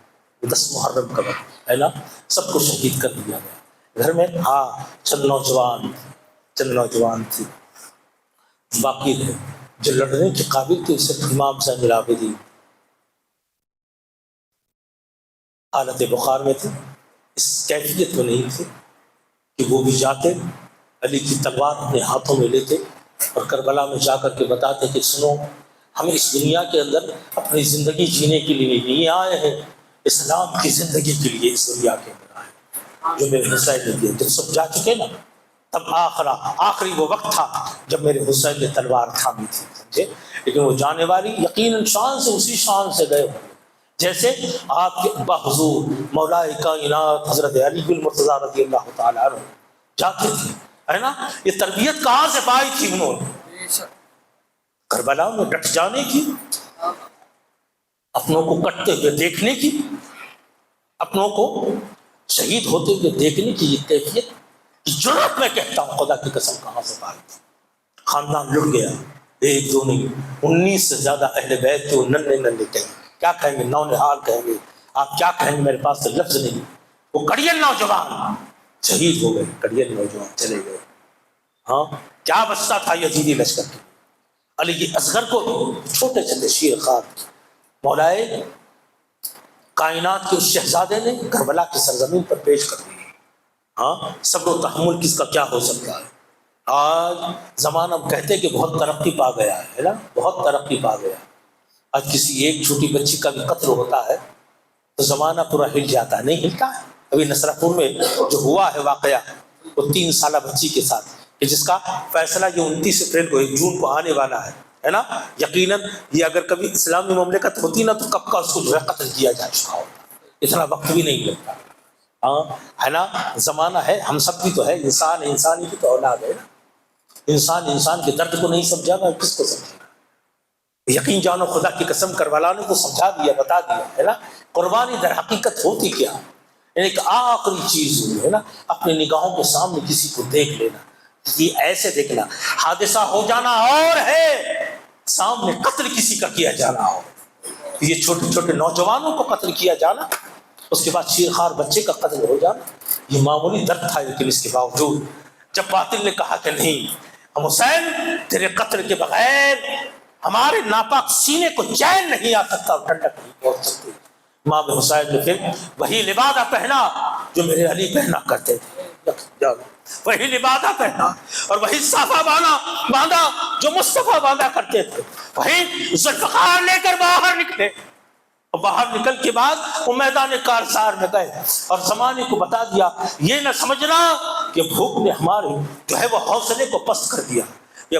وہ 10 محرم کا وقت ہے نا، سب کو شہید کر دیا گیا. گھر میں چند نوجوان تھی باقی تھے جو لڑنے کے قابل تھے. صرف امام زین العابدین حالت بخار میں تھے، اس کیفیت میں نہیں تھے کہ وہ بھی جاتے علی کی تلوار اپنے ہاتھوں میں لیتے اور کربلا میں جا کر کے بتاتے کہ سنو، ہم اس دنیا کے اندر اپنی زندگی جینے کے لیے نہیں آئے ہیں، اسلام کی زندگی کے لیے اس دنیا کے اندر آئے. جو میرے حسین نے دیا، جب سب جا چکے نا، تب آخری وہ وقت تھا جب میرے حسین نے تلوار تھامی تھی، سمجھے. لیکن وہ جانے والی یقیناً شان سے اسی شان سے گئے جیسے آپ کے ابا حضور مولا کائنات حضرت علی المرتضیٰ رضی اللہ تعالیٰ عنہ جاتے تھے، ہے نا. یہ تربیت کہاں سے پائی تھی انہوں نے؟ کربلا میں ڈٹ جانے کی، اپنوں کو کٹتے ہوئے دیکھنے کی، اپنوں کو شہید ہوتے ہوئے دیکھنے کی یہ کیفیت، جرأت میں کہتا ہوں خدا کی قسم کہاں سے پائی تھی. خاندان لٹ گیا، ایک دو نہیں 19 سے زیادہ اہل بیت تھے، وہ ننھے کیا کہیں گے، نونہال کہیں گے، آپ کیا کہیں گے، میرے پاس تو لفظ نہیں۔ وہ کڑیل نوجوان شہید ہو گئے، کڑیل نوجوان چلے گئے۔ ہاں کیا بچہ تھا یزیدی لشکر کی، علی اصغر کو چھوٹے چھوٹے شیر خواب مولائے کائنات کے اس شہزادے نے کربلا کی سرزمین پر پیش کر دی۔ ہاں صبر و تحمل کس کا کیا ہو سکتا ہے۔ آج زمانہ ہم کہتے ہیں کہ بہت ترقی پا گیا ہے نا، بہت ترقی پا گیا۔ آج کسی ایک چھوٹی بچی کا بھی قتل ہوتا ہے تو زمانہ پورا ہل جاتا ہے، نہیں ہلتا ہے۔ ابھی نصرہ پور میں جو ہوا ہے واقعہ، وہ 3 سالہ بچی کے ساتھ، کہ جس کا فیصلہ یہ 29 اپریل کو 1 جون کو آنے والا ہے نا۔ یقیناً یہ اگر کبھی اسلامی مملکت ہوتی نا تو کب کا اس کو جو ہے قتل کیا جا چکا ہوتا، اتنا وقت بھی نہیں لگتا۔ ہاں ہے نا، زمانہ ہے، ہم سب کی تو ہے، انسان انسانی کی تو اولاد ہے نا۔ انسان انسان کے درد کو نہیں سمجھا گا، کس کو سمجھے گا؟ یقین جانو خدا کی قسم کربلا نے تو سمجھا دیا، بتا دیا ہے نا۔ قربانی در حقیقت ہوتی کیا، یعنی ایک آخری چیز ہوئی ہے نا، اپنے نگاہوں کے سامنے کسی کو دیکھ لینا، یہ ایسے دیکھنا، حادثہ ہو جانا اور ہے، سامنے قتل کسی کا کیا جانا ہو، یہ چھوٹے چھوٹے نوجوانوں کو قتل کیا جانا، اس کے بعد شیرخوار بچے کا قتل ہو جانا، یہ معمولی درد تھا۔ لیکن اس کے باوجود جب باطل نے کہا کہ نہیں، ہم حسین تیرے قتل کے بغیر ہمارے ناپاک سینے کو چین نہیں آ سکتا اور ٹھنڈک نہیں پہنچ سکتی، امام حسین نے پھر وہی لبادہ پہنا جو میرے علی پہنا کرتے تھے، وہی لبادہ پہنا اور وہی صافہ باندھا جو مصطفیٰ باندھا کرتے تھے، وہی ذوالفقار لے کر باہر نکلے، اور باہر نکل کے بعد وہ میدان کارزار میں گئے اور زمانے کو بتا دیا، یہ نہ سمجھنا کہ بھوک نے ہمارے جو ہے وہ حوصلے کو پست کر دیا، یہ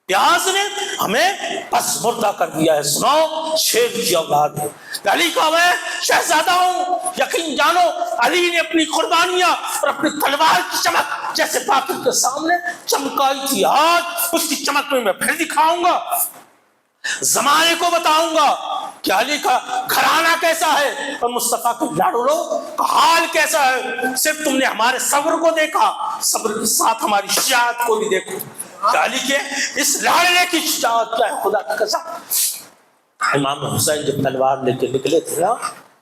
پیاس نے ہمیں پس مردہ کر دیا ہے۔ سنو، شیر کی اولاد ہے، علی کا میں شہزادہ ہوں، یقین جانو علی نے اپنی قربانیاں اور اپنی تلوار کی چمک جیسے باطل کے سامنے چمکائی تھی، آج اس کی چمک میں پھر دکھاؤں گا، زمانے کو بتاؤں گا کہ علی کا گھرانہ کیسا ہے اور مصطفیٰ کے لاڈلوں کا حال کیسا ہے۔ صرف تم نے ہمارے صبر کو دیکھا، صبر کے ساتھ ہماری شجاعت کو بھی دیکھو کہ علی کے اس لاڑلے کی شجاعت کیا ہے، خدا کی قسم۔ امام حسین جب تلوار لے کے نکلے تھے نا،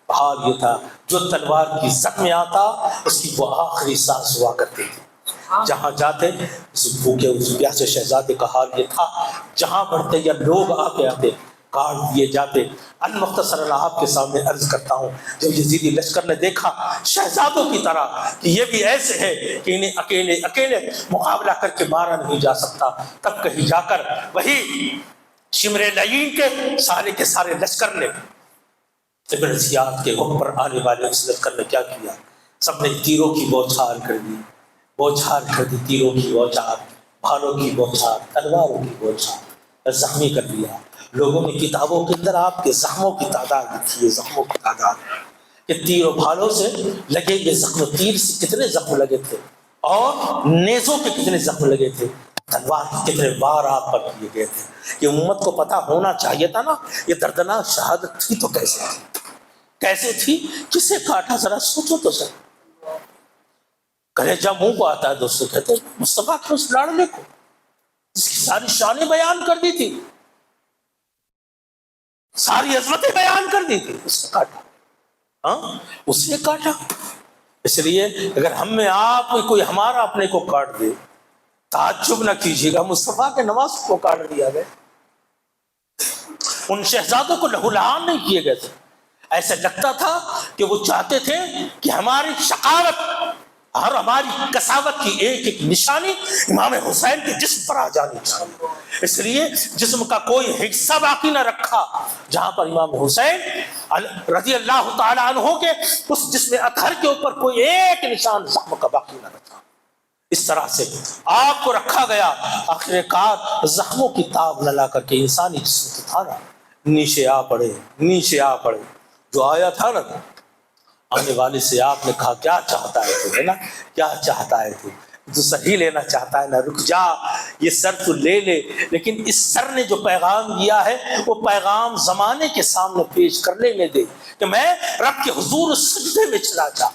حال یہ تھا جو تلوار کی زخم میں آتا اس کی وہ آخری سانس ہوا کرتی تھی، جہاں جاتے اس بھوکے اس پیاسے شہزادے کا حال یہ تھا، جہاں بڑھتے یا لوگ آ کے آتے کاٹ دیے جاتے۔ المختصر آپ کے سامنے عرض کرتا ہوں، جب یزیدی لشکر نے دیکھا شہزادوں کی طرح کہ یہ بھی ایسے ہے کہ انہیں اکیلے اکیلے مقابلہ کر کے مارا نہیں جا سکتا، تب کہیں جا کر وہی شمر لعین کے سارے لشکر نے ابن زیاد کے حکم پر آنے والے اس لشکر نے کیا کیا، سب نے تیروں کی بوچھار کر دی، بوچھار کر دی، تیروں کی بوچھار، بھالوں کی بوچھار، تلواروں کی بوچھار، زخمی کر دیا۔ لوگوں نے کتابوں کے اندر آپ کے زخموں کی تعداد لکھی ہے، زخموں کی تعداد کہ تیر و بھالوں سے لگے یہ زخم، تیر سے کتنے زخم لگے تھے اور نیزوں کے کتنے زخم لگے تھے، تلوار کے کتنے بار آپ پر کیے گئے تھے۔ یہ امت کو پتا ہونا چاہیے تھا نا، یہ دردناک شہادت تھی تو کیسے تھی، کیسے تھی، کسے کاٹا، ذرا سوچو تو سر۔ کلیجہ منہ کو آتا ہے دوستو، کہتے ہیں مصطفیٰ کے اس لاڑلے کو جس کی ساری شانیں بیان کر دی تھی، ساری عظمتیں بیان کر دی تھی، اس نے کاٹا، ہاں اس نے کاٹا۔ اس لیے اگر ہم میں آپ میں کوئی ہمارا اپنے کو کاٹ دے، تعجب نہ کیجیے گا، مصطفیٰ کے نواز کو کاٹ دیا گیا۔ ان شہزادوں کو لہو لہان نہیں کیے گئے تھے، ایسے لگتا تھا کہ وہ چاہتے تھے کہ ہماری شقاوت اور ہماری کساوت کی ایک ایک نشانی امام حسین کے جسم پر آ جانی چاہیے، اس لیے جسم کا کوئی حصہ باقی نہ رکھا جہاں پر امام حسین رضی اللہ تعالیٰ عنہ کے اس جسم اطہر کے اوپر کوئی ایک نشان زخم کا باقی نہ رکھا۔ اس طرح سے آپ کو رکھا گیا، آخر کار زخموں کی تاب نہ لا کر کے انسانی جسم تو تھا نا، نیچے آ پڑے، نیچے آ پڑے، جو آیا تھا نا آنے والے سے آپ نے کہا کیا چاہتا ہے تو، ہے نا، کیا چاہتا ہے تو سر ہی لینا چاہتا ہے نا، رک جا، یہ سر تو لے لے، لیکن اس سر نے جو پیغام دیا ہے وہ پیغام زمانے کے سامنے پیش کرنے میں دے کہ میں رب کے حضور سجدے میں چلا جا،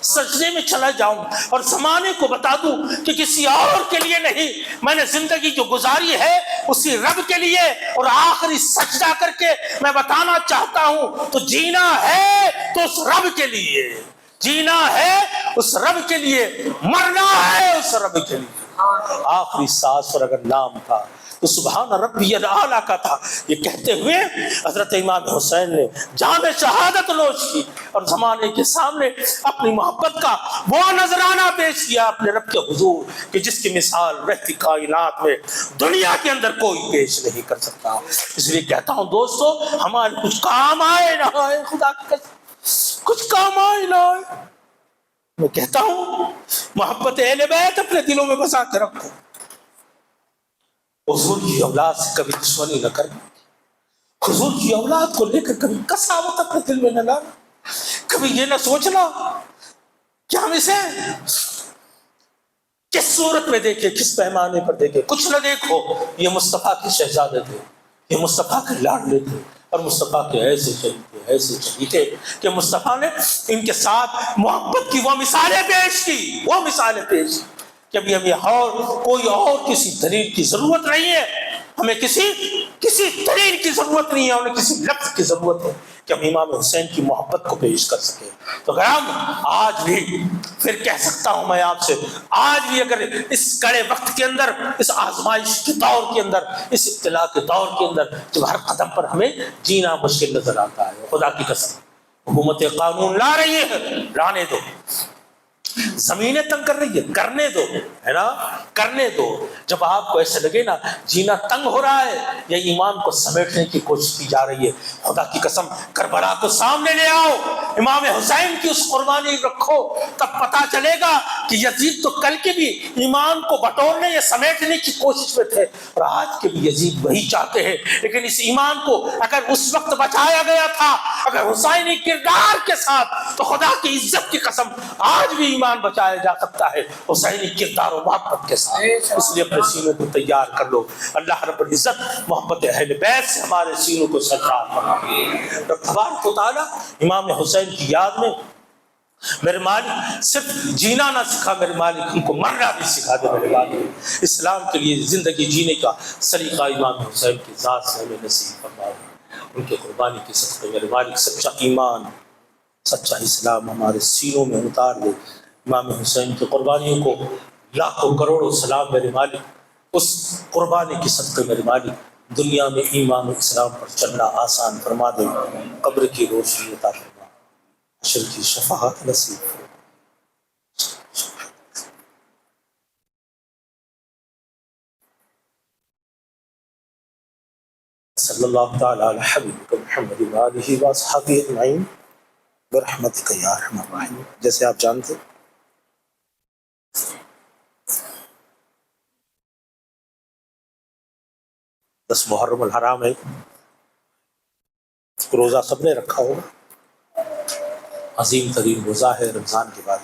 سجدے میں چلا جاؤں اور زمانے کو بتا دوں کہ کسی اور کے لیے نہیں، میں نے زندگی جو گزاری ہے اسی رب کے لیے، اور آخری سجدہ کر کے میں بتانا چاہتا ہوں تو جینا ہے تو اس رب کے لیے، جینا ہے اس رب کے لیے، مرنا ہے اس رب کے لیے۔ آخری سانس پر اگر نام تھا تو سبحان ربی الاعلیٰ کا تھا۔ یہ کہتے ہوئے حضرت امام حسین نے جام شہادت نوش کی اور زمانے کے سامنے اپنی محبت کا وہ نذرانہ پیش کیا اپنے رب کے حضور کہ جس کی مثال رہتی کائنات میں دنیا کے اندر کوئی پیش نہیں کر سکتا۔ اس لیے کہتا ہوں دوستو، ہمارے کچھ کام آئے نہ آئے، خدا کی قسم کچھ کام آئے نہ آئے، میں کہتا ہوں محبت اہل بیت اپنے دلوں میں بسا کے رکھو، حضور کی اولاد سے کبھی دشمنی نہ کرنا، حضور کی اولاد کو لے کر کبھی قساوت اپنے دل میں نہ لانا، کبھی یہ نہ سوچنا کہ ہم اسے کس صورت میں دیکھیں، کس پیمانے پر دیکھیں۔ کچھ نہ دیکھو، یہ مصطفیٰ کے شہزادے تھے، یہ مصطفیٰ کے لاڈلے تھے، اور مصطفیٰ کے ایسے شہید تھے کہ مصطفیٰ نے ان کے ساتھ محبت کی وہ مثالیں پیش کی، وہ مثالیں پیش کی کہ ابھی ہمیں اور کوئی اور کسی دلیل کی ضرورت نہیں ہے، ہمیں کسی دلیل کی ضرورت نہیں ہے، ہمیں کسی لفظ کی ضرورت ہے کہ ہم امام حسین کی محبت کو پیش کر سکیں۔ تو غرام آج بھی پھر کہہ سکتا ہوں میں آپ سے، آج بھی اگر اس کڑے وقت کے اندر، اس آزمائش کے دور کے اندر، اس ابتلا کے دور کے اندر جب ہر قدم پر ہمیں جینا مشکل نظر آتا ہے، خدا کی قسم حکومت قانون لا رہی ہے، لانے دو، زمینیں تنگ کر رہی ہے، کرنے دو، ہے نا، کرنے دو۔ جب آپ کو ایسے لگے نا جینا تنگ ہو رہا ہے یا ایمان کو سمیٹنے کی کوشش کی جا رہی ہے، خدا کی قسم کربلا کو سامنے لے آؤ، امام حسین کی اس قربانی رکھو، تب پتا چلے گا کہ یزید تو کل کے بھی ایمان کو بٹورنے یا سمیٹنے کی کوشش میں تھے، اور آج کے بھی یزید وہی چاہتے ہیں، لیکن اس ایمان کو اگر اس وقت بچایا گیا تھا اگر حسینی کردار کے ساتھ، تو خدا کی عزت کی قسم آج بھی ایمان بچایا جا سکتا ہے حسینی کردار و محبت کے ساتھ۔ اس لیے اپنے سینوں کو تیار کر لو، اللہ رب العزت محبت اہل بیت سے ہمارے سینوں کو سرفراز فرمائے۔ رب تبارک و تعالی امام حسین کی یاد میں میرے مالک صرف جینا نہ سکھا، میرے مالک ہم کو مرنا بھی سکھا دے میرے مالک۔ اسلام کے لیے زندگی جینے کا سلیقہ امام حسین کی ذات سے ہمیں نصیب فرمائے، ان کے قربانی کے صدقے میرے مالک سچا ایمان سچا اسلام ہمارے سینوں میں اتار دے۔ امام حسین کی قربانیوں کو لاکھوں کروڑوں سلام میرے مالک، اس قربانی کے صدقے میرے مالک دنیا میں ایمان و اسلام پر چلنا آسان فرما دے، قبر کی روشنی عطا فرما، حشر کی شفاعت نصیب فرما۔ صلی اللہ تعالی علی حبیبک محمد وآلہ واصحابہ اجمعین برحمتک یا ارحم الراحمین۔ جیسے آپ جانتے 10 محرم الحرام ہے، روزہ سب نے رکھا ہوگا، عظیم ترین روزہ ہے رمضان کے بعد۔